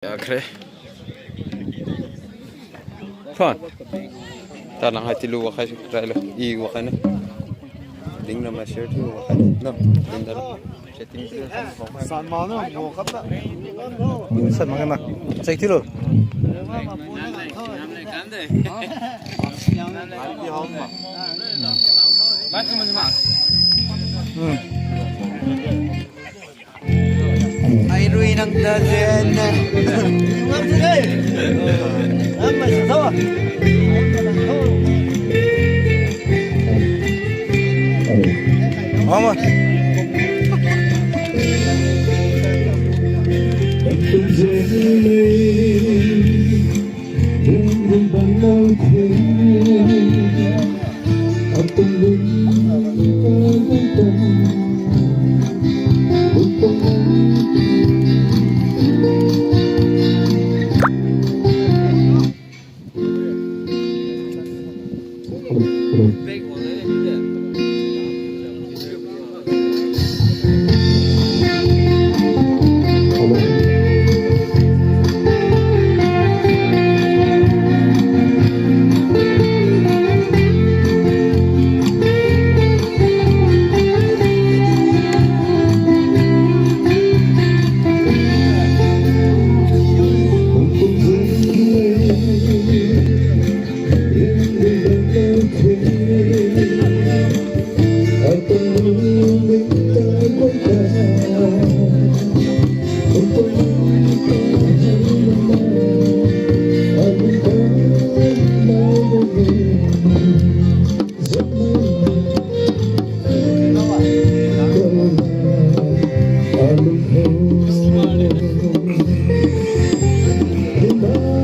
Ya kre. Fun. Tanang hati lu wakai relo. I wakai na. Ding na ma-share tu wakai. No. Ding na. Setting tu. San mana mo kata. San mana mak. Cek tu lo. Ay ruin ang daden. Amma sawa. Mama.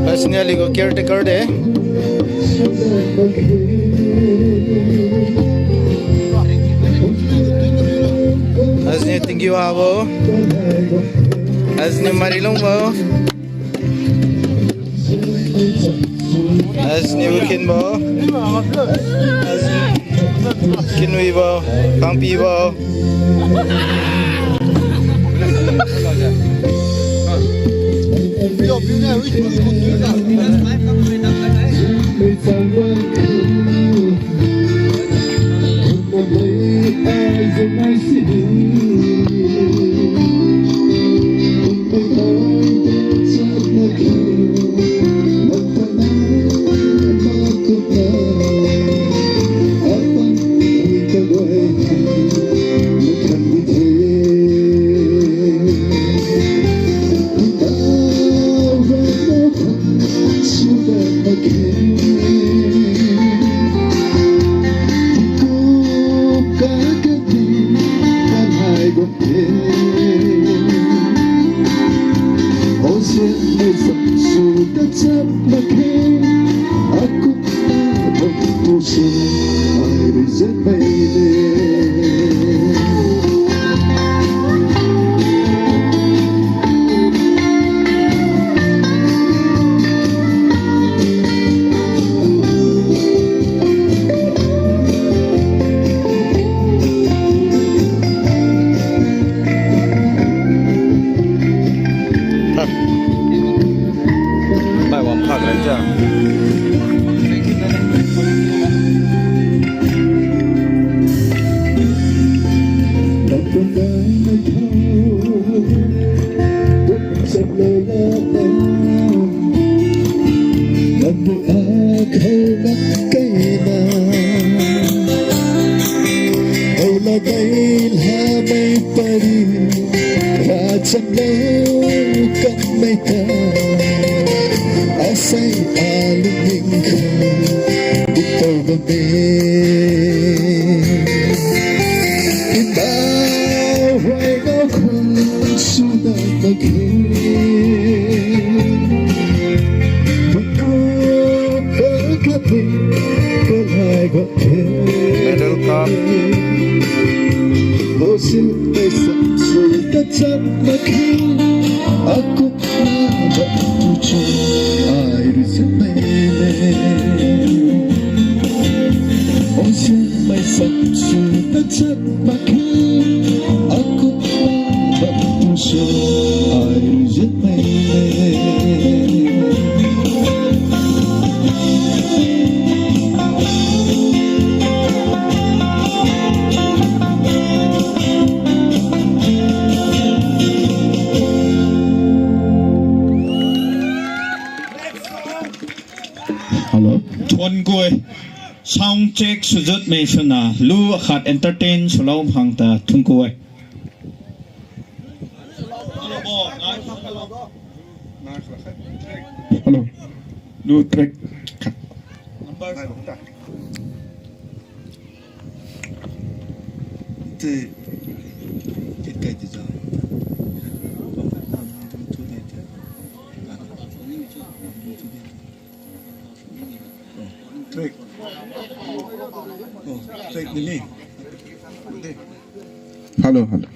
Personally go caretaker de. Asni tinggi wabo. Asni marilong bo. Asni bukin bo. Asni kinui bo. Kampi bo. Aku tak berdosa air jemai on goi sound check sujut me shuna lu khat entertain solo phang ta thung goi hello lu track 네. 여기까지죠. 트랙. 트랙 릴리. 네. hello hello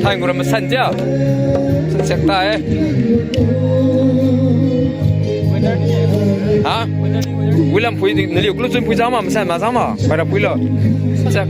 Hai ngồi mà sân chứ? Sân sạc tay ấy. Hả? William pui thì nếu lúc chúng pui giáo mà sân mà giáo mà phải là pui lợ. Sạc.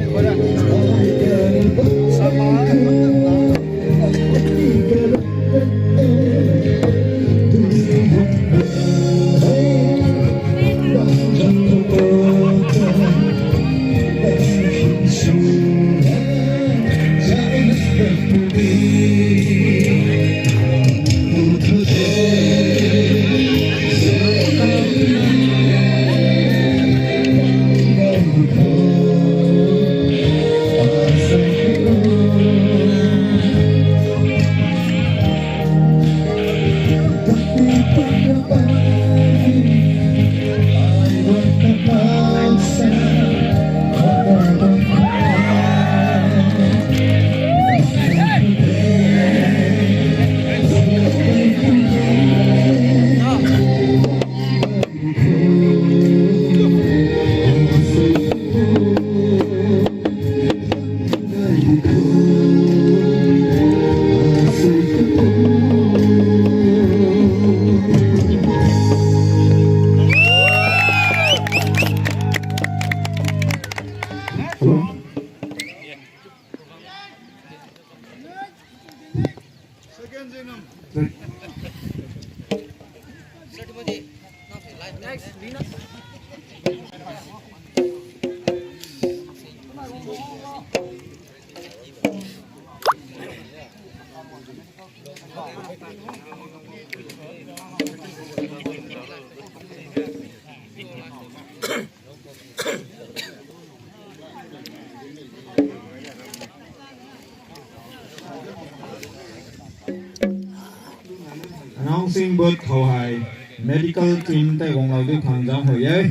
Announcing birth khẩu hài medical team tại vòng laoด้วยความจำหัวเย้ย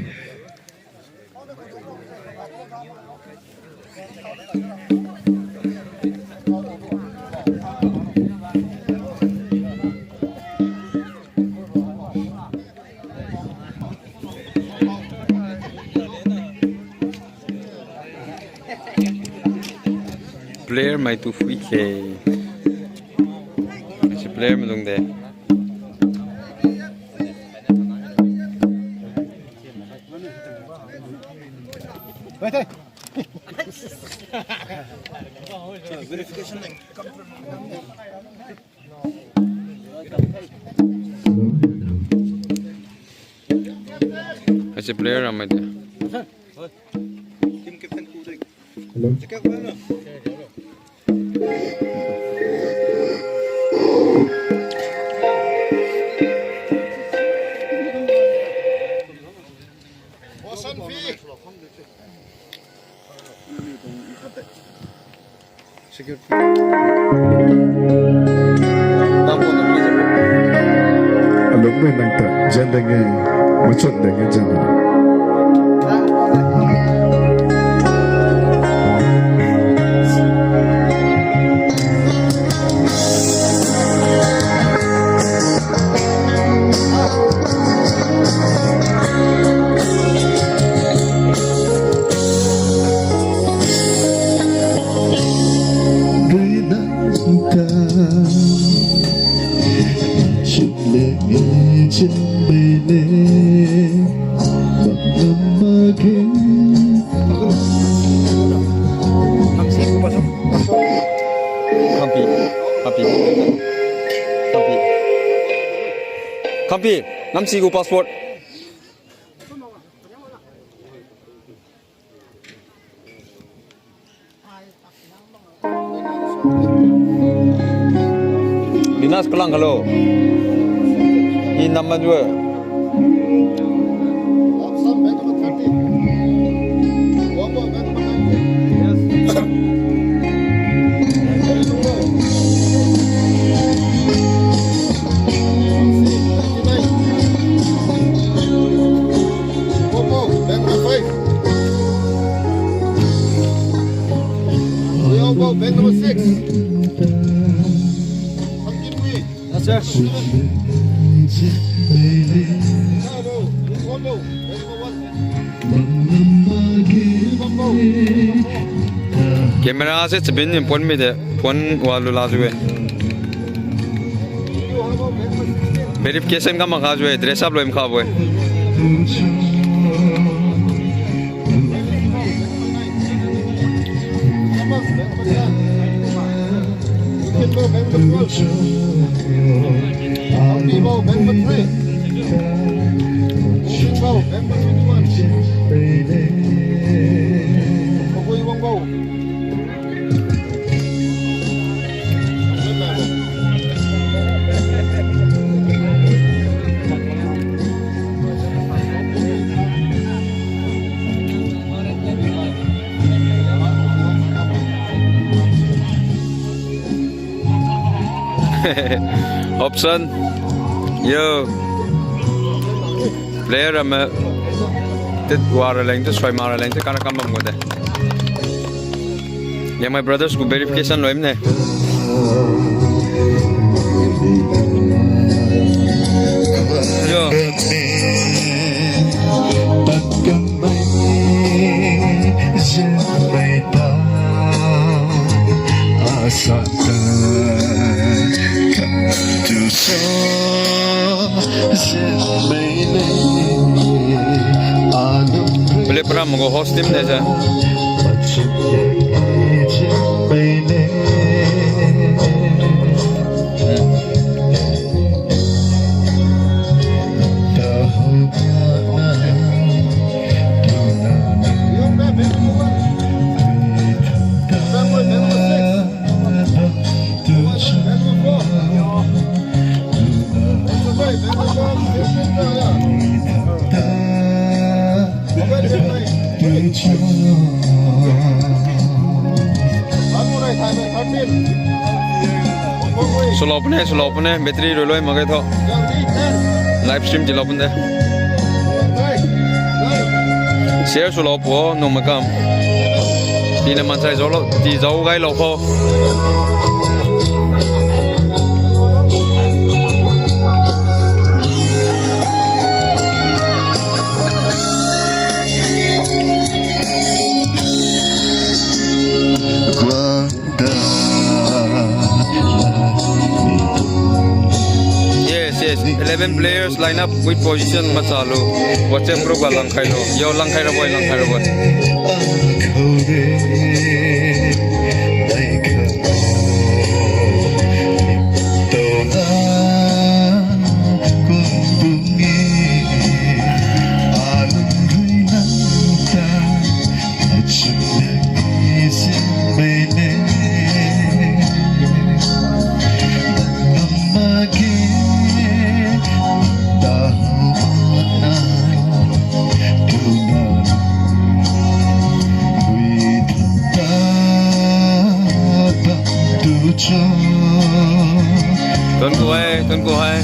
Player mai tu fui ke. Si player melong de. Si player ramai de. Lúc mình đang tập dân đang nghe một chút để nghe dân Kampi, namsi ko passport. Dinas kelang kalau. Ini nama dua. Band number 6. That's it. Kamera se sebin ni pon mi de pon walu la juwe. Verification ka maka juwe dress up lo im kha boy. Option yo player ama tit wara lang to swai mara lang to kana kamam ngode yeah my brothers go verification loim ne yo boleh pernah mau host tim deh saya. Slow punya, bateri dulu makai tho. Live stream di pun deh. Share slow po, no makam. Di nama saya jauh, di jauh gay lopo. Yes, 11 players line up with position masalu. WhatsApp group lang kayo. Yo lang kayo boy. Tuan ku hai. Tuan ku hai.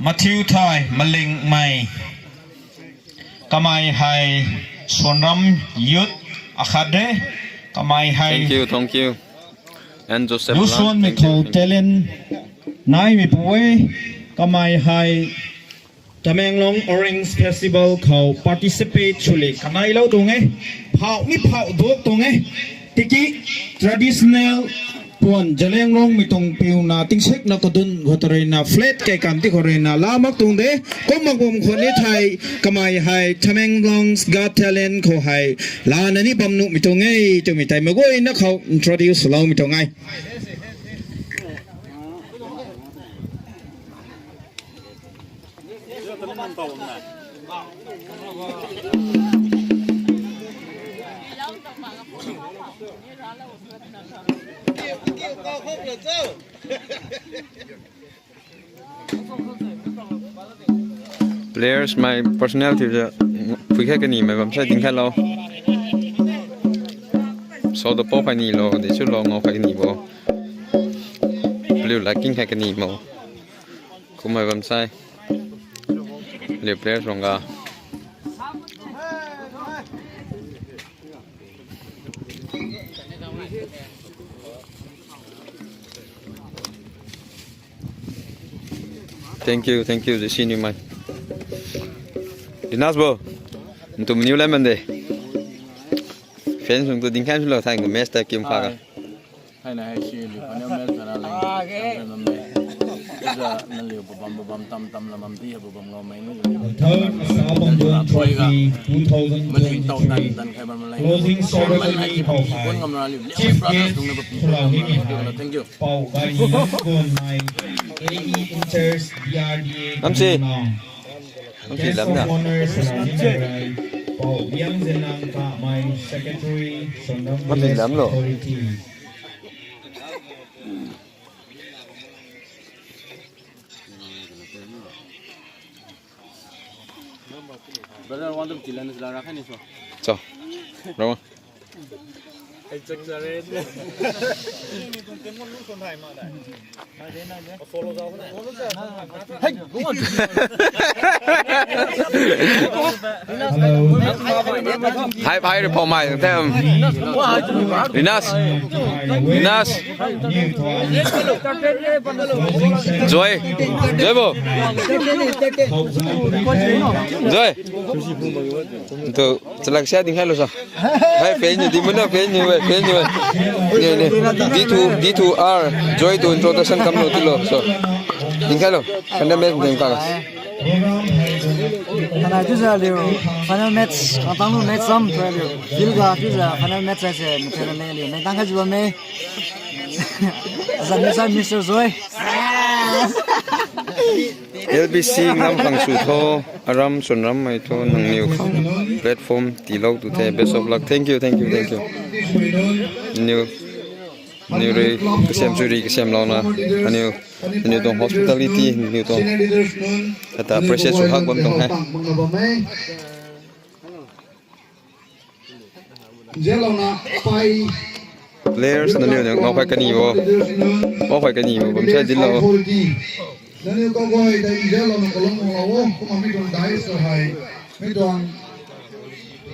Matthew Thai LIANGMAI Kamai Hai SONRAM Youth Academy Kamai Hai Thank you. And Joseph. Lusuan mi kau talent nai mi puwe Kamai Hai Tamenglong Orange Festival kau participate chule kanai lau tunge phau mi phau dok tunge tiki traditional puan jalengrong mitong piu na tingsek na kodun hotoray na flat kay kanti koray na lamak tungde kumagum khone thai kamai hai Tamenglong's Got Talent ko hai la nani pamnu mitongay tumitay magoi na kau introduce law mitongay Players my personality je phui khai cái này mà sai tiếng khai lo so the pop này lo để chút lo ngọc khai này bo liu lại kinh khai cái này mà cũng mà sai liu players rong ga Thank you the senior man. Dinas bo. Untuk meniup lemon deh. Fans untuk tingkat sudah thay ke match tak kim kah. Hai na hai sih, lihat mana match mana lagi. Juga neliu babam tam lamam dia babam ngomai ni. BAMDUAN Trophy 2023 Closing ceremony kau hai Chief Guest Pulau Himi hai Thank you. Pau Gari Tuan Mai AE Inters DRDA Namsi. Guest of Honor Pulau Himi hai Pau Yang Zenang Kak Mai Secretary SONRAM Authority Brother, want to chill and slara kan itu. Ciao. Berapa? Cek sare. Hai được phòng mày thêm. Dinas. Joy bo. Joy. Tuh, selak saya tinggal lo sah. Hai penyu di mana penyu ni. D2R Joy to introduction kamu tu lo so. Tinggal lo. Kanda mes tinggal. 本来就是留 final match，当路 match 上出来留，第二个就是 final match 才是没看到没留，没当开就没，咱没收税。LBC น้ำฟังสุดโทอารามส่วนรำไม่โทนังนิวขังแพลตฟอร์มตีโลกตุเท best of luck thank youนิวเลยเกษมสุรีเกษมเรานะนิวตรง hospitality นิวตรงแต่ appreciate สุดฮักบนตรงให้ players นั่นนิวเนี่ยเอาไปกันนี่บ่ผมใช้ดินเรา แล้วนี่ก็ได้เดี๋ยวเราก็ลงเราก็มาไม่โดนได้ก็ให้ไม่โดน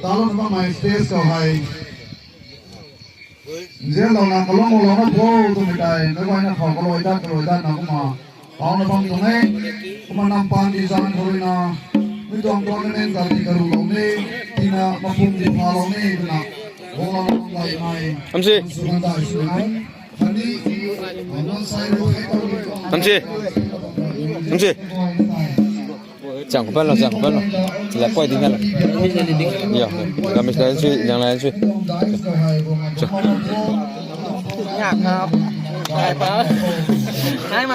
ตาลงมาไม่สเปซก็ให้เดี๋ยวเราก็ลงเราก็พอตัวไม่ได้ไม่ว่าจะขอก็ลอยได้นะก็มาเอาในบางตรงนี้ก็มานำปานดีไซน์เขาเลยนะไม่ต้องตัวนั้นเองแต่ที่กระดูกเราเนี่ยที่น่ะมาพุ่งที่พาเราเนี่ยนะโอ้เราไหลไหมทำสิchẳng có bao lâu là quay tiếng hết rồi nhiều là mình sẽ suyอย่างไรsuy nhạcครับได้ปะได้ไหม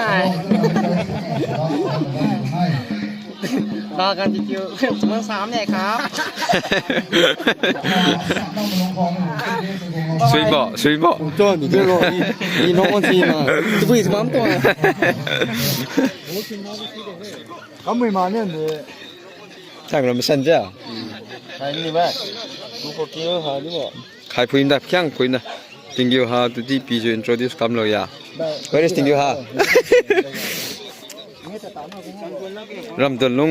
รอกันจิ๋วเมือง3เนี่ยครับ suy bỏ 做你这个你弄过去吗？这为什么多？他没嘛呢？ถ้าเราไม่สั่นจ้า ใครนี่แม่กูก็เกี่ยวหาดิบ่ ใครพูดได้เพียงพูดนะติงเกียวฮาตุที่ปีจะ introduce คำเราอย่า where is ติงเกียวฮารำต้นลง